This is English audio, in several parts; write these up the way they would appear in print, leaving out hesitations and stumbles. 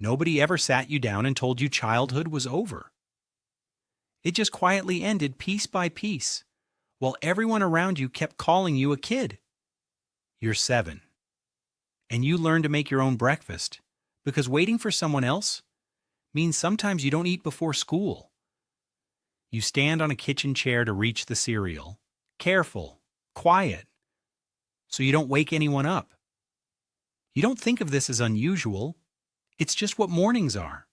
Nobody ever sat you down and told you childhood was over. It just quietly ended piece by piece, while everyone around you kept calling you a kid. You're 7, and you learn to make your own breakfast, because waiting for someone else means sometimes you don't eat before school. You stand on a kitchen chair to reach the cereal, careful, quiet, so you don't wake anyone up. You don't think of this as unusual. It's just what mornings are.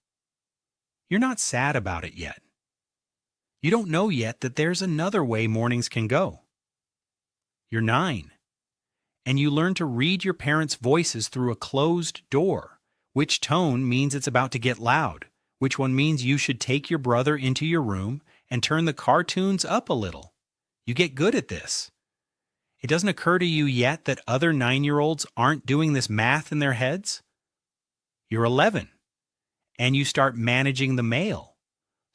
You're not sad about it yet. You don't know yet that there's another way mornings can go. You're 9, and you learn to read your parents' voices through a closed door. Which tone means it's about to get loud, which one means you should take your brother into your room and turn the cartoons up a little. You get good at this. It doesn't occur to you yet that other 9-year-olds aren't doing this math in their heads. You're 11, and you start managing the mail,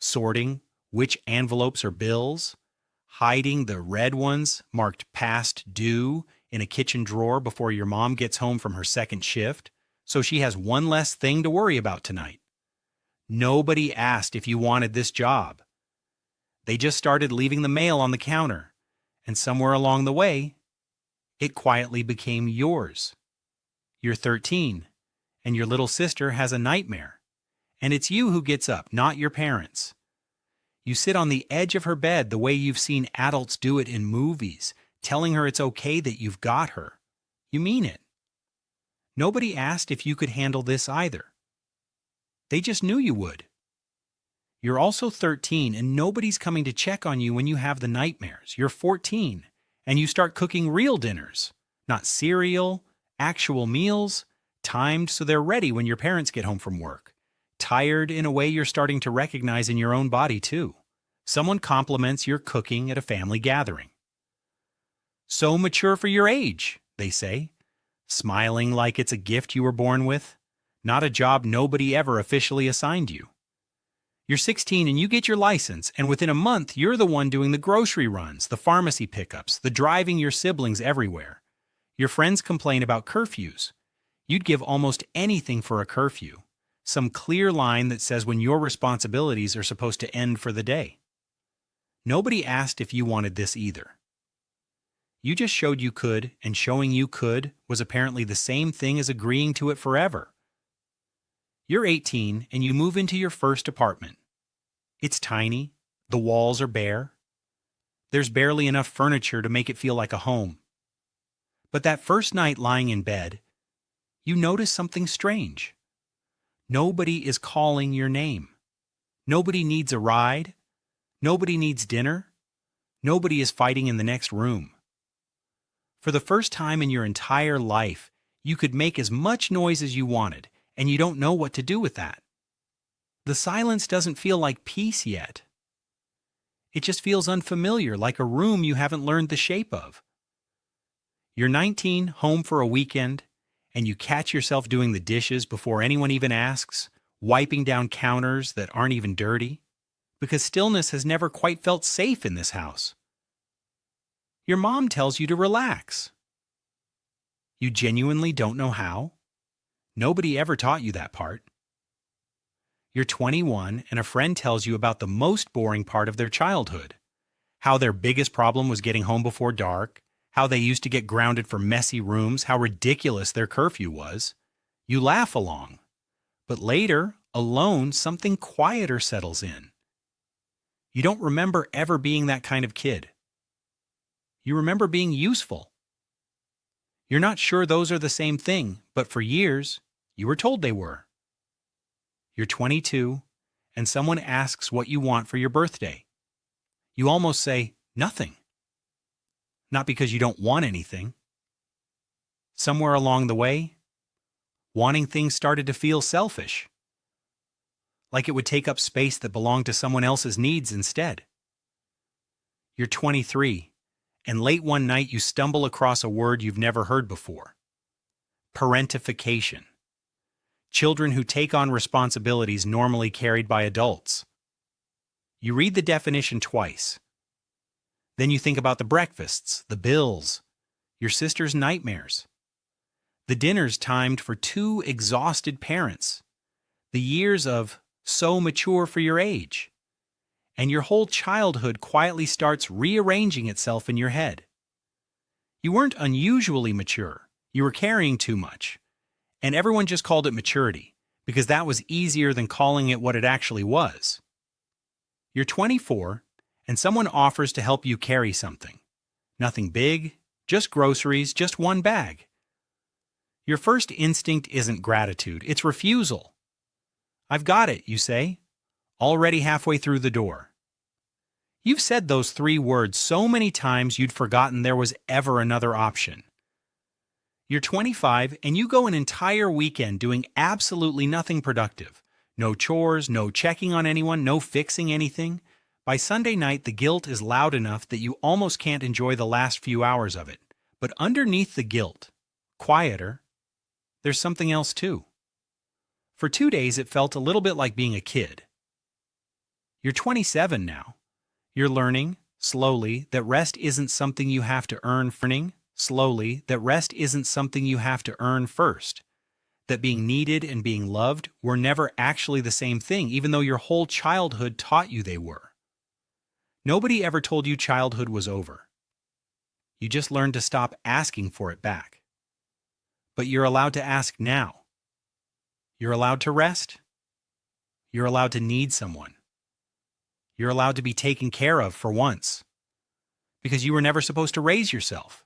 sorting which envelopes are bills, hiding the red ones marked past due in a kitchen drawer before your mom gets home from her second shift, so she has one less thing to worry about tonight. Nobody asked if you wanted this job. They just started leaving the mail on the counter, and somewhere along the way, it quietly became yours. You're 13, and your little sister has a nightmare, and it's you who gets up, not your parents. You sit on the edge of her bed the way you've seen adults do it in movies, telling her it's okay that you've got her. You mean it. Nobody asked if you could handle this either. They just knew you would. You're also 13, and nobody's coming to check on you when you have the nightmares. You're 14, and you start cooking real dinners, not cereal, actual meals, timed so they're ready when your parents get home from work. Tired in a way you're starting to recognize in your own body, too. Someone compliments your cooking at a family gathering. So mature for your age, they say, smiling like it's a gift you were born with, not a job nobody ever officially assigned you. You're 16 and you get your license, and within a month you're the one doing the grocery runs, the pharmacy pickups, the driving your siblings everywhere. Your friends complain about curfews. You'd give almost anything for a curfew, some clear line that says when your responsibilities are supposed to end for the day. Nobody asked if you wanted this either. You just showed you could, and showing you could was apparently the same thing as agreeing to it forever. You're 18 and you move into your first apartment. It's tiny, the walls are bare. There's barely enough furniture to make it feel like a home. But that first night lying in bed, you notice something strange. Nobody is calling your name. Nobody needs a ride. Nobody needs dinner. Nobody is fighting in the next room. For the first time in your entire life, you could make as much noise as you wanted, and you don't know what to do with that. The silence doesn't feel like peace yet. It just feels unfamiliar, like a room you haven't learned the shape of. You're 19, home for a weekend, and you catch yourself doing the dishes before anyone even asks, wiping down counters that aren't even dirty, because stillness has never quite felt safe in this house. Your mom tells you to relax. You genuinely don't know how. Nobody ever taught you that part. You're 21 and a friend tells you about the most boring part of their childhood. How their biggest problem was getting home before dark, how they used to get grounded for messy rooms, how ridiculous their curfew was. You laugh along. But later, alone, something quieter settles in. You don't remember ever being that kind of kid. You remember being useful. You're not sure those are the same thing, but for years, you were told they were. You're 22, and someone asks what you want for your birthday. You almost say, nothing. Not because you don't want anything. Somewhere along the way, wanting things started to feel selfish. Like it would take up space that belonged to someone else's needs instead. You're 23. And late one night you stumble across a word you've never heard before. Parentification. Children who take on responsibilities normally carried by adults. You read the definition twice. Then you think about the breakfasts, the bills, your sister's nightmares. The dinners timed for 2 exhausted parents. The years of so mature for your age. And your whole childhood quietly starts rearranging itself in your head. You weren't unusually mature. You were carrying too much. And everyone just called it maturity, because that was easier than calling it what it actually was. You're 24, and someone offers to help you carry something. Nothing big, just groceries, just one bag. Your first instinct isn't gratitude, it's refusal. I've got it, you say, already halfway through the door. You've said those 3 words so many times you'd forgotten there was ever another option. You're 25 and you go an entire weekend doing absolutely nothing productive. No chores, no checking on anyone, no fixing anything. By Sunday night, the guilt is loud enough that you almost can't enjoy the last few hours of it. But underneath the guilt, quieter, there's something else too. For 2 days, it felt a little bit like being a kid. You're 27 now. You're learning, slowly, that rest isn't something you have to earn. Slowly, that rest isn't something you have to earn first. That being needed and being loved were never actually the same thing, even though your whole childhood taught you they were. Nobody ever told you childhood was over. You just learned to stop asking for it back. But you're allowed to ask now. You're allowed to rest. You're allowed to need someone. You're allowed to be taken care of for once. Because you were never supposed to raise yourself.